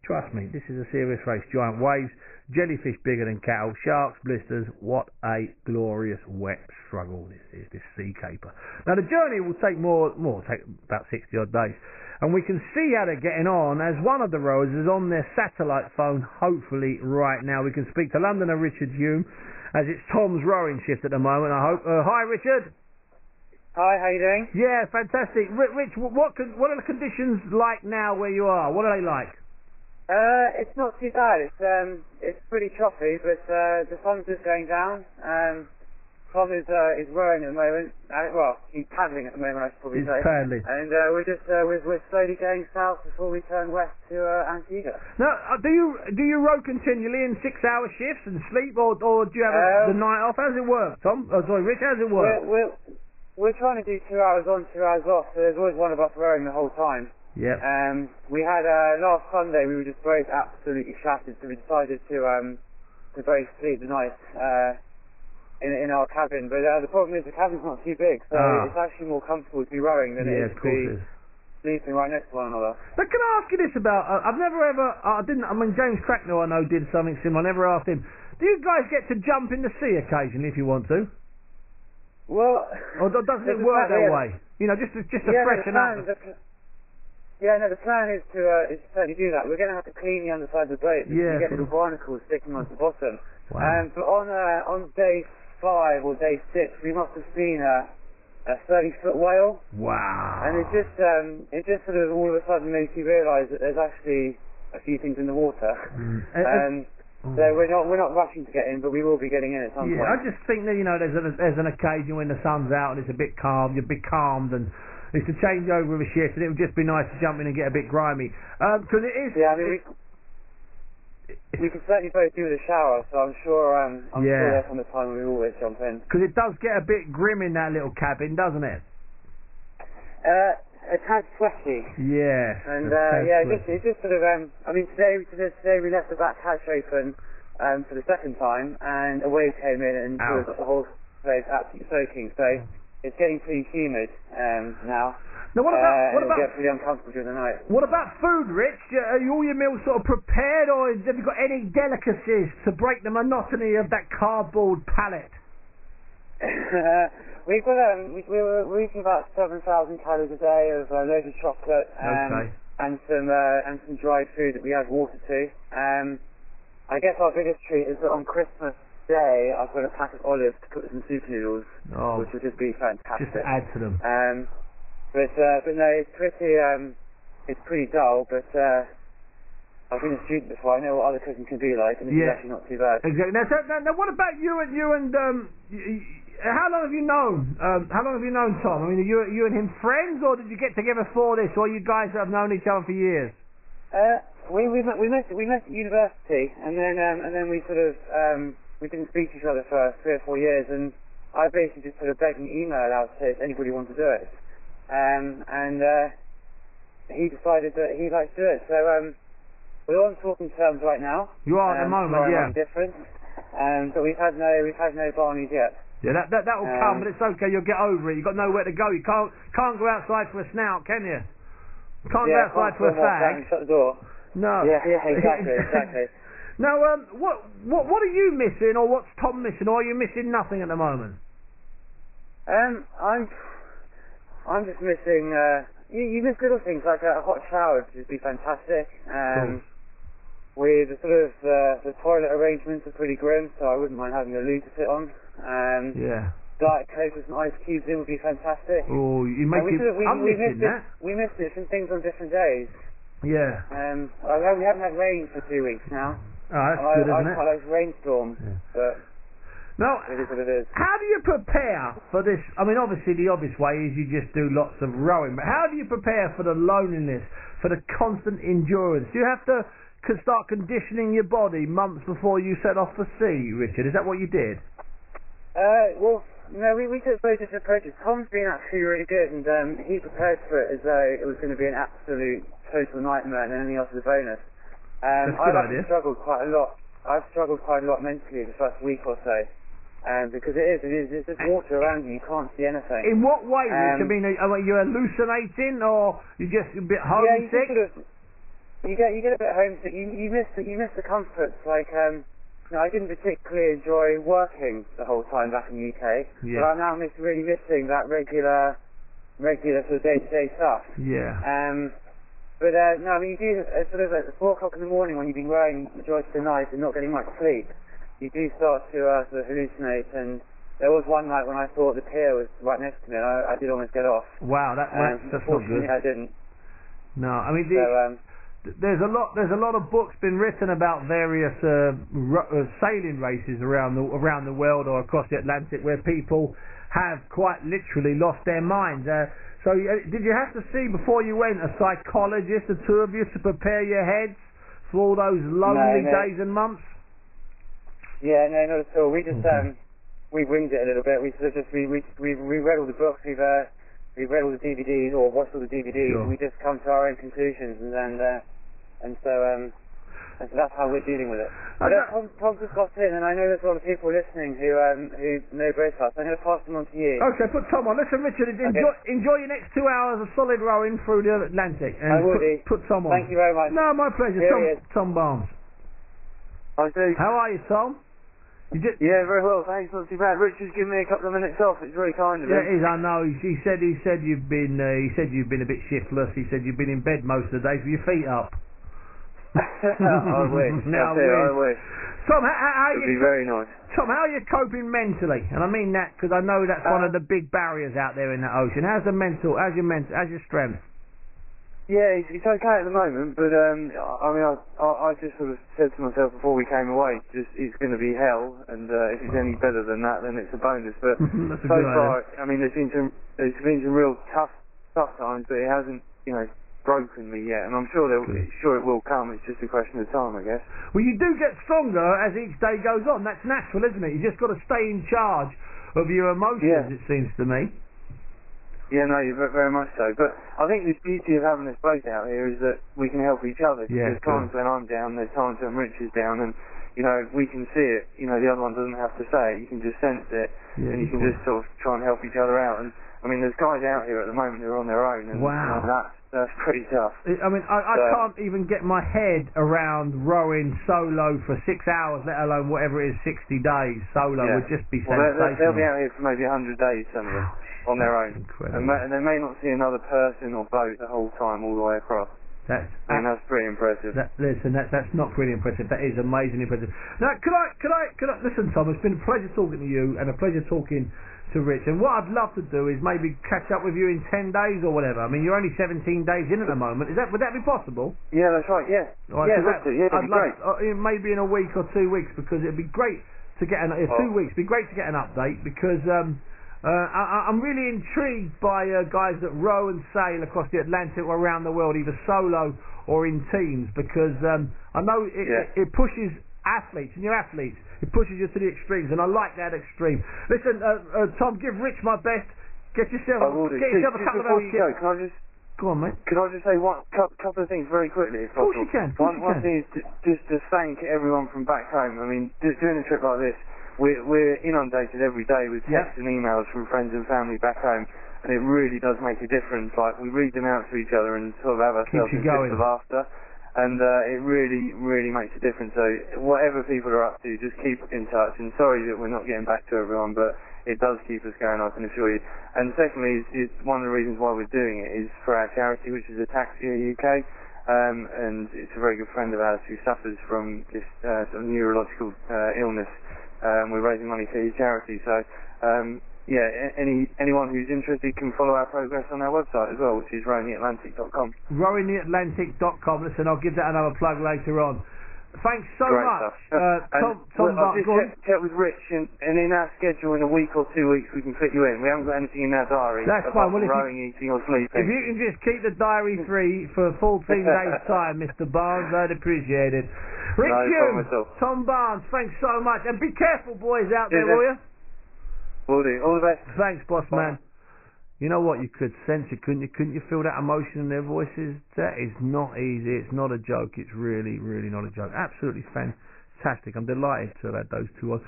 Trust me, this is a serious race. Giant waves, jellyfish bigger than cattle, sharks, blisters. What a glorious wet struggle this is, this sea caper. Now the journey will take take about 60 odd days, and we can see how they're getting on as one of the rowers is on their satellite phone. Hopefully right now we can speak to Londoner Richard Hume, as it's Tom's rowing shift at the moment. I hope. Hi Richard. Hi, how you doing? Yeah, fantastic. Rich, what are the conditions like now where you are? What are they like? It's not too bad. It's pretty choppy, but the sun's just going down. Tom is rowing at the moment. Well, he's paddling at the moment, I should probably say. He's paddling. And we're slowly going south before we turn west to Antigua. Now, do you row continually in 6-hour shifts and sleep, or do you have the night off? How does it work, Tom? Oh, sorry, Rich. How does it work? We're trying to do 2 hours on, 2 hours off. So there's always one of us rowing the whole time. Yeah. We had last Sunday. We were just both absolutely shattered, so we decided to both sleep the night in our cabin. But the problem is the cabin's not too big, so it's actually more comfortable to be rowing than it is to be sleeping right next to one another. But can I ask you this about? I've never ever. I mean, James Cracknell, I know, did something similar. I never asked him. Do you guys get to jump in the sea occasionally if you want to? Well, or doesn't it work that way? You know, just to freshen up. The plan is to certainly do that. We're going to have to clean the underside of the boat because you get little barnacles sticking onto the bottom. Wow. But on day 5 or day 6, we must have seen a 30-foot whale. Wow. And it just sort of all of a sudden makes you realise that there's actually a few things in the water. So we're not rushing to get in, but we will be getting in at some point. I just think that, you know, there's an occasion when the sun's out and it's a bit calm, you're becalmed, and it's a change over of a shift, and it would just be nice to jump in and get a bit grimy. Because it is. Yeah, I mean, we can certainly both do with a shower, so I'm sure there's some of the time we always jump in. Because it does get a bit grim in that little cabin, doesn't it? A tad sweaty. Yeah. And it just sort of. I mean, today we left the back hatch open for the second time, and a wave came in and sort of got the whole place absolutely soaking. So it's getting pretty humid now. Now, what about it gets really uncomfortable during the night. What about food, Rich? Are all your meals sort of prepared, or have you got any delicacies to break the monotony of that cardboard palate? We've got we're eating about 7,000 calories a day of loads of chocolate and some dried food that we add water to. I guess our biggest treat is that on Christmas Day I've got a pack of olives to put with some soup noodles, which will just be fantastic. Just to add to them. But no, it's pretty dull. But I've been a student before. I know what other cooking can be like, and it's actually not too bad. Exactly. Now, what about you and how long have you known? Tom? I mean, are you and him friends, or did you get together for this, or you guys have known each other for years? We met at university, and then we sort of we didn't speak to each other for 3 or 4 years, and I basically just sort of begged an email out to say if anybody wanted to do it, and he decided that he'd like to do it. So we're on talking terms right now. You are at the moment, yeah. Different, but we've had no barneys yet. Yeah, that will come, but it's okay. You'll get over it. You've got nowhere to go. You can't go outside for a snout, can you? You can't go outside for a fag. Shut the door. No. Yeah, exactly. Now, what are you missing, or what's Tom missing, or are you missing nothing at the moment? I'm just missing. You miss little things like a hot shower, which would be fantastic. With the sort of the toilet arrangements are pretty grim, so I wouldn't mind having a loo to sit on. Diet Coke with some ice cubes in would be fantastic. Oh, you make it. I'm missing that. We missed different things on different days. Yeah. We haven't had rain for 2 weeks now. Oh, that's good, isn't it? I quite like rainstorms, but now, it is what it is. How do you prepare for this? I mean, obviously the obvious way is you just do lots of rowing, but how do you prepare for the loneliness, for the constant endurance? Do you have to start conditioning your body months before you set off for sea, Richard? Is that what you did? Well, no, we took both different approaches. Tom's been actually really good, and he prepared for it as though it was going to be an absolute total nightmare, and anything else was a bonus. I've actually struggled quite a lot. I've struggled quite a lot mentally the first week or so, because there's just water around you can't see anything. In what way? I mean, are you hallucinating, or you just a bit homesick? you get a bit homesick. You miss the comforts. Like I didn't particularly enjoy working the whole time back in the UK. Yeah. But I'm now really missing that regular sort of day-to-day stuff. Yeah. But no, I mean, you do sort of at 4 o'clock in the morning when you've been rowing the majority of the night and not getting much sleep, you do start to sort of hallucinate. And there was one night when I thought the pier was right next to me, and I did almost get off. Wow, that's not good. I didn't. No, I mean, there's a lot of books been written about various sailing races around the world or across the Atlantic where people have quite literally lost their minds. So did you have to see before you went a psychologist, the two of you, to prepare your heads for all those lonely days and months? Yeah, no, not at all. We just we winged it a little bit. We sort of just we read all the books. We've read all the DVDs or watched all the DVDs. Sure. And we just come to our own conclusions, and so that's how we're dealing with it. Tom's just got in, and I know there's a lot of people listening who know both of us. I'm going to pass them on to you. Okay, put Tom on. Listen, Richard, enjoy your next 2 hours of solid rowing through the Atlantic. And I will put Tom on. Thank you very much. No, my pleasure. Tom Barnes. Hi, Steve. How are you, Tom? Yeah, very well, thanks. Not too bad. Richard's given me a couple of minutes off. It's very kind of him. Yeah, it is. I know. He said you've been a bit shiftless. He said you've been in bed most of the days with your feet up. I wish. I wish. Tom, how It'd be very nice. Tom, how are you coping mentally? And I mean that because I know that's one of the big barriers out there in the ocean. How's your strength? Yeah, it's okay at the moment, but I mean, I just sort of said to myself before we came away, it's going to be hell, and if it's any better than that, then it's a bonus. But so far, I mean, there's been some real tough times, but it hasn't, broken me yet, and I'm sure it will come. It's just a question of time, I guess. Well, you do get stronger as each day goes on. That's natural, isn't it? You just got to stay in charge of your emotions. It seems to me. Yeah, no, very much so. But I think the beauty of having this boat out here is that we can help each other. Yeah, there's times when I'm down, there's times when Rich is down, and we can see it. The other one doesn't have to say it. You can just sense it, and you can just sort of try and help each other out. And I mean, there's guys out here at the moment who are on their own, and wow, that's pretty tough. I mean, I can't even get my head around rowing solo for 6 hours, let alone whatever it is, 60 days solo would just be sensational. They'll be out here for maybe 100 days, some of them, on their own. And they may not see another person or boat the whole time, all the way across. That's pretty impressive. That's not pretty impressive. That is amazingly impressive. Now, could I listen, Tom? It's been a pleasure talking to you and a pleasure talking to Rich. And what I'd love to do is maybe catch up with you in 10 days or whatever. I mean, you're only 17 days in at the moment. Would that be possible? Yeah, that's right. Yeah. Right, I'd love maybe in a week or 2 weeks, because it'd be great to get 2 weeks. It'd be great to get an update because I'm really intrigued by guys that row and sail across the Atlantic or around the world, either solo or in teams, because I know it pushes athletes, and you're athletes. It pushes you to the extremes, and I like that extreme. Listen, Tom, give Rich my best. Get yourself a couple of those kids. Go on, mate. Can I just say one couple of things very quickly, if possible? Of course you can. One thing is just to thank everyone from back home. I mean, doing a trip like this, we're inundated every day with texts and emails from friends and family back home, and it really does make a difference. Like, we read them out to each other and sort of have ourselves in fits of laughter. And it really, really makes a difference. So whatever people are up to, just keep in touch. And sorry that we're not getting back to everyone, but it does keep us going, I can assure you. And secondly, is one of the reasons why we're doing it is for our charity, which is Ataxia UK. And it's a very good friend of ours who suffers from this sort of neurological illness. We're raising money for his charity. So anyone who's interested can follow our progress on our website as well, which is rowingtheatlantic.com. Rowingtheatlantic.com. Listen, I'll give that another plug later on. Thanks so much. Tom Barnes. I've just checked with Rich, and in our schedule in a week or 2 weeks we can fit you in. We haven't got anything in our diary. That's fine. Well, rowing, eating or sleeping. If you can just keep the diary free for 14 days' time, Mr. Barnes, I'd appreciate it. Rich Hume, Tom Barnes, thanks so much. And be careful, boys out there, will you? Will do. All the best. Thanks, boss man. You know what? You could sense it, couldn't you feel that emotion in their voices? That is not easy. It's not a joke. It's really, really not a joke. Absolutely fantastic. I'm delighted to have had those two on.